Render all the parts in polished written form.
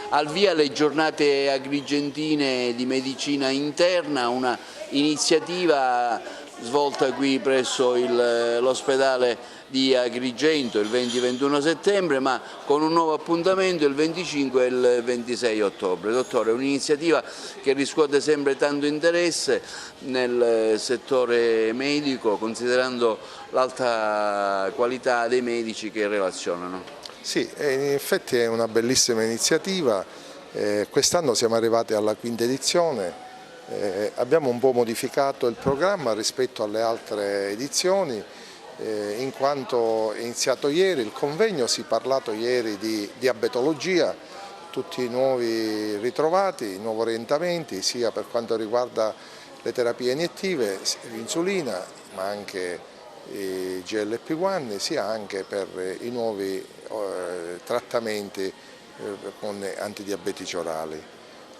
al via le giornate agrigentine di medicina interna, una iniziativa svolta qui presso l'ospedale di Agrigento il 20-21 settembre, ma con un nuovo appuntamento il 25 e il 26 ottobre. Dottore, è un'iniziativa che riscuote sempre tanto interesse nel settore medico, considerando l'alta qualità dei medici che relazionano. Sì, in effetti è una bellissima iniziativa. Quest'anno siamo arrivati alla quinta edizione. Abbiamo un po' modificato il programma rispetto alle altre edizioni, in quanto è iniziato ieri il convegno, si è parlato ieri di diabetologia, tutti i nuovi ritrovati, i nuovi orientamenti, sia per quanto riguarda le terapie iniettive, l'insulina, ma anche i GLP-1, sia anche per i nuovi trattamenti con antidiabetici orali.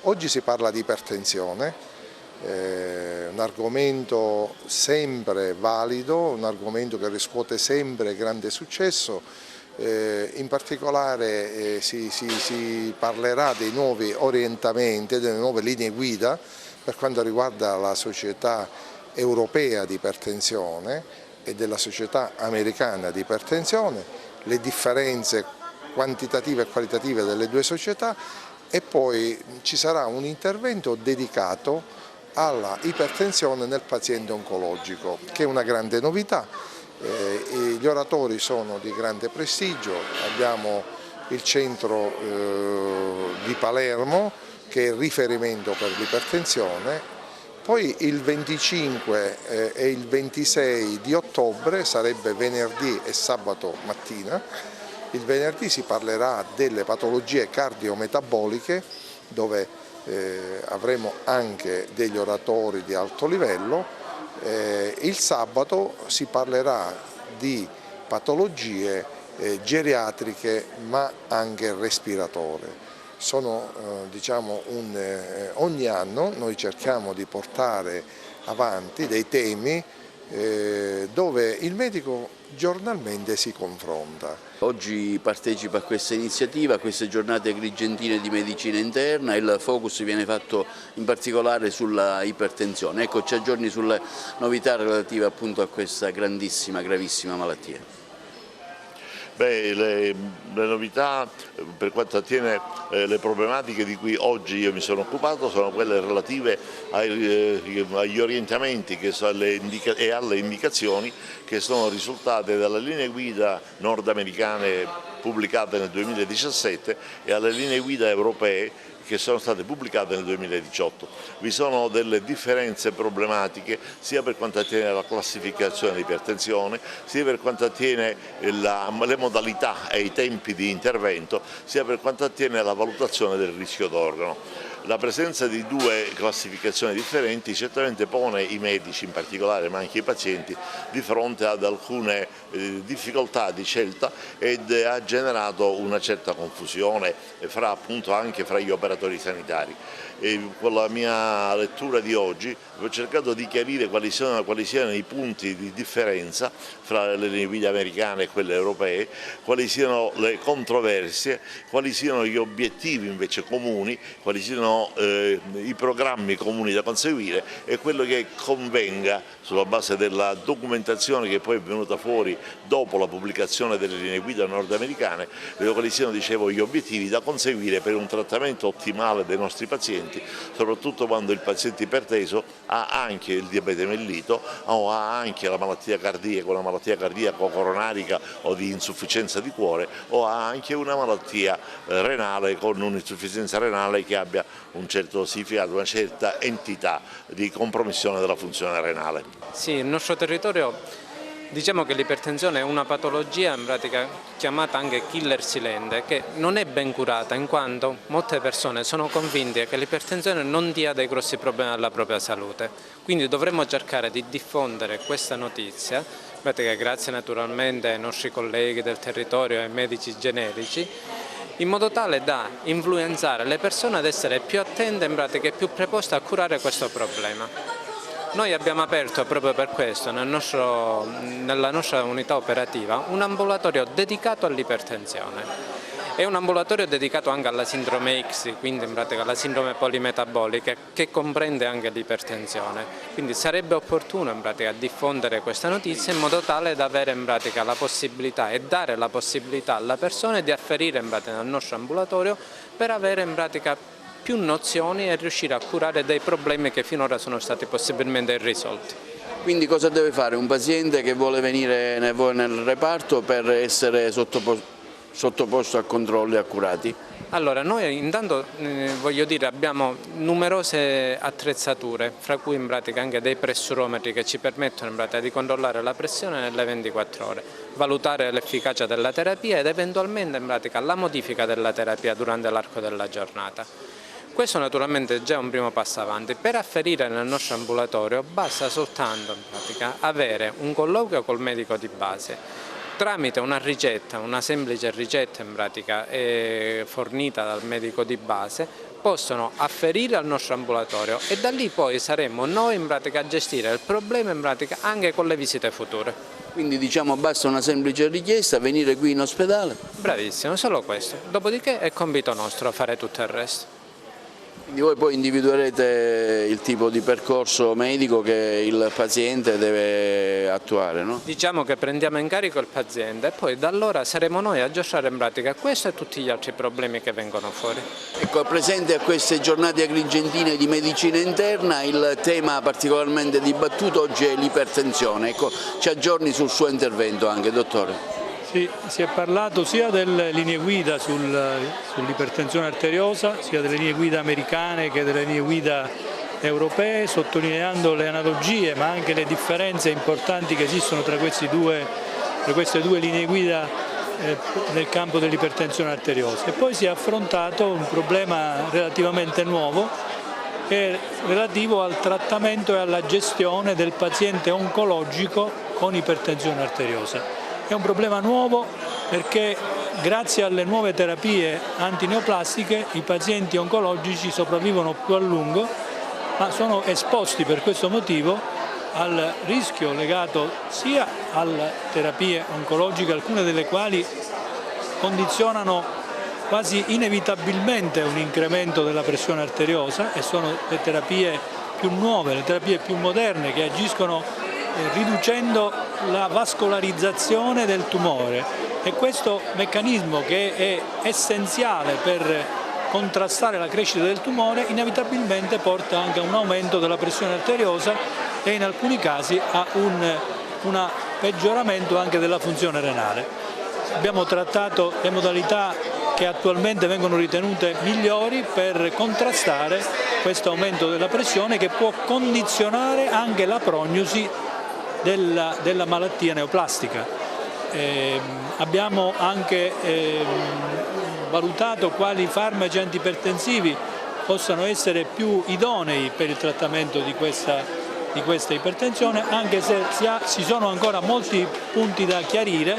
Oggi si parla di ipertensione. Un argomento sempre valido, un argomento che riscuote sempre grande successo, in particolare si parlerà dei nuovi orientamenti, delle nuove linee guida per quanto riguarda la Società Europea di Ipertensione e della Società Americana di Ipertensione, le differenze quantitative e qualitative delle due società, e poi ci sarà un intervento dedicato alla ipertensione nel paziente oncologico, che è una grande novità. Gli oratori sono di grande prestigio, abbiamo il centro di Palermo che è il riferimento per l'ipertensione, poi il 25 e il 26 di ottobre sarebbe venerdì e sabato mattina. Il venerdì si parlerà delle patologie cardiometaboliche, dove avremo anche degli oratori di alto livello. Il sabato si parlerà di patologie geriatriche ma anche respiratorie. Ogni anno noi cerchiamo di portare avanti dei temi dove il medico giornalmente si confronta. Oggi partecipa a questa iniziativa, a queste giornate agrigentine di medicina interna. Il focus viene fatto in particolare sulla ipertensione. Ecco, ci aggiorni sulle novità relative appunto a questa grandissima, gravissima malattia. Le novità per quanto attiene le problematiche di cui oggi io mi sono occupato sono quelle relative agli orientamenti e alle indicazioni che sono risultate dalle linee guida nordamericane pubblicate nel 2017 e alle linee guida europee che sono state pubblicate nel 2018. Vi sono delle differenze problematiche sia per quanto attiene la classificazione di ipertensione, sia per quanto attiene le modalità e i tempi di intervento, sia per quanto attiene la valutazione del rischio d'organo. La presenza di due classificazioni differenti certamente pone i medici in particolare, ma anche i pazienti, di fronte ad alcune difficoltà di scelta ed ha generato una certa confusione anche fra gli operatori sanitari. Con la mia lettura di oggi ho cercato di chiarire quali siano i punti di differenza fra le linee guida americane e quelle europee, quali siano le controversie, quali siano gli obiettivi invece comuni, quali siano i programmi comuni da conseguire e quello che convenga sulla base della documentazione che poi è venuta fuori dopo la pubblicazione delle linee guida nordamericane, quali siano, dicevo, gli obiettivi da conseguire per un trattamento ottimale dei nostri pazienti, soprattutto quando il paziente iperteso ha anche il diabete mellito o ha anche la malattia cardiaca, una malattia cardiaco-coronarica o di insufficienza di cuore, o ha anche una malattia renale con un'insufficienza renale che abbia un certo significato, una certa entità di compromissione della funzione renale. Sì, il nostro territorio, diciamo che l'ipertensione è una patologia in pratica chiamata anche killer silente, che non è ben curata in quanto molte persone sono convinte che l'ipertensione non dia dei grossi problemi alla propria salute. Quindi dovremmo cercare di diffondere questa notizia, in pratica grazie naturalmente ai nostri colleghi del territorio e ai medici generici, in modo tale da influenzare le persone ad essere più attente in pratica e più preposte a curare questo problema. Noi abbiamo aperto proprio per questo nella nostra unità operativa un ambulatorio dedicato all'ipertensione È un ambulatorio dedicato anche alla sindrome ICSI, quindi in pratica alla sindrome polimetabolica, che comprende anche l'ipertensione. Quindi sarebbe opportuno in pratica diffondere questa notizia in modo tale da avere in pratica la possibilità e dare la possibilità alla persona di afferire in pratica nel nostro ambulatorio per avere in pratica più nozioni e riuscire a curare dei problemi che finora sono stati possibilmente irrisolti. Quindi cosa deve fare un paziente che vuole venire nel reparto per essere sottoposto a controlli accurati? Allora, noi intanto voglio dire, abbiamo numerose attrezzature, fra cui in pratica anche dei pressurometri che ci permettono in pratica di controllare la pressione nelle 24 ore, valutare l'efficacia della terapia ed eventualmente in pratica la modifica della terapia durante l'arco della giornata. Questo naturalmente è già un primo passo avanti. Per afferire nel nostro ambulatorio basta soltanto in pratica avere un colloquio col medico di base. Tramite una ricetta, una semplice ricetta in pratica fornita dal medico di base, possono afferire al nostro ambulatorio e da lì poi saremo noi in pratica a gestire il problema in pratica anche con le visite future. Quindi diciamo basta una semplice richiesta, venire qui in ospedale? Bravissimo, solo questo. Dopodiché è compito nostro fare tutto il resto. Quindi voi poi individuerete il tipo di percorso medico che il paziente deve attuare, no? Diciamo che prendiamo in carico il paziente e poi da allora saremo noi a gestire in pratica questo e tutti gli altri problemi che vengono fuori. Ecco, presente a queste giornate agrigentine di medicina interna il tema particolarmente dibattuto oggi è l'ipertensione. Ecco, ci aggiorni sul suo intervento anche, dottore. Sì, si è parlato sia delle linee guida sull'ipertensione arteriosa, sia delle linee guida americane che delle linee guida europee, sottolineando le analogie ma anche le differenze importanti che esistono tra queste due linee guida nel campo dell'ipertensione arteriosa. E poi si è affrontato un problema relativamente nuovo, che è relativo al trattamento e alla gestione del paziente oncologico con ipertensione arteriosa. È un problema nuovo perché grazie alle nuove terapie antineoplastiche i pazienti oncologici sopravvivono più a lungo, ma sono esposti per questo motivo al rischio legato sia alle terapie oncologiche, alcune delle quali condizionano quasi inevitabilmente un incremento della pressione arteriosa, e sono le terapie più nuove, le terapie più moderne che agiscono riducendo la vascolarizzazione del tumore, e questo meccanismo, che è essenziale per contrastare la crescita del tumore, inevitabilmente porta anche a un aumento della pressione arteriosa e in alcuni casi a un peggioramento anche della funzione renale. Abbiamo trattato le modalità che attualmente vengono ritenute migliori per contrastare questo aumento della pressione, che può condizionare anche la prognosi della malattia neoplastica. Abbiamo anche valutato quali farmaci antiipertensivi possano essere più idonei per il trattamento di questa ipertensione, anche se ci sono ancora molti punti da chiarire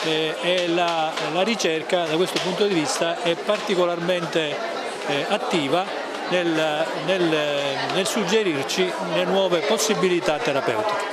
e la ricerca da questo punto di vista è particolarmente attiva nel suggerirci le nuove possibilità terapeutiche.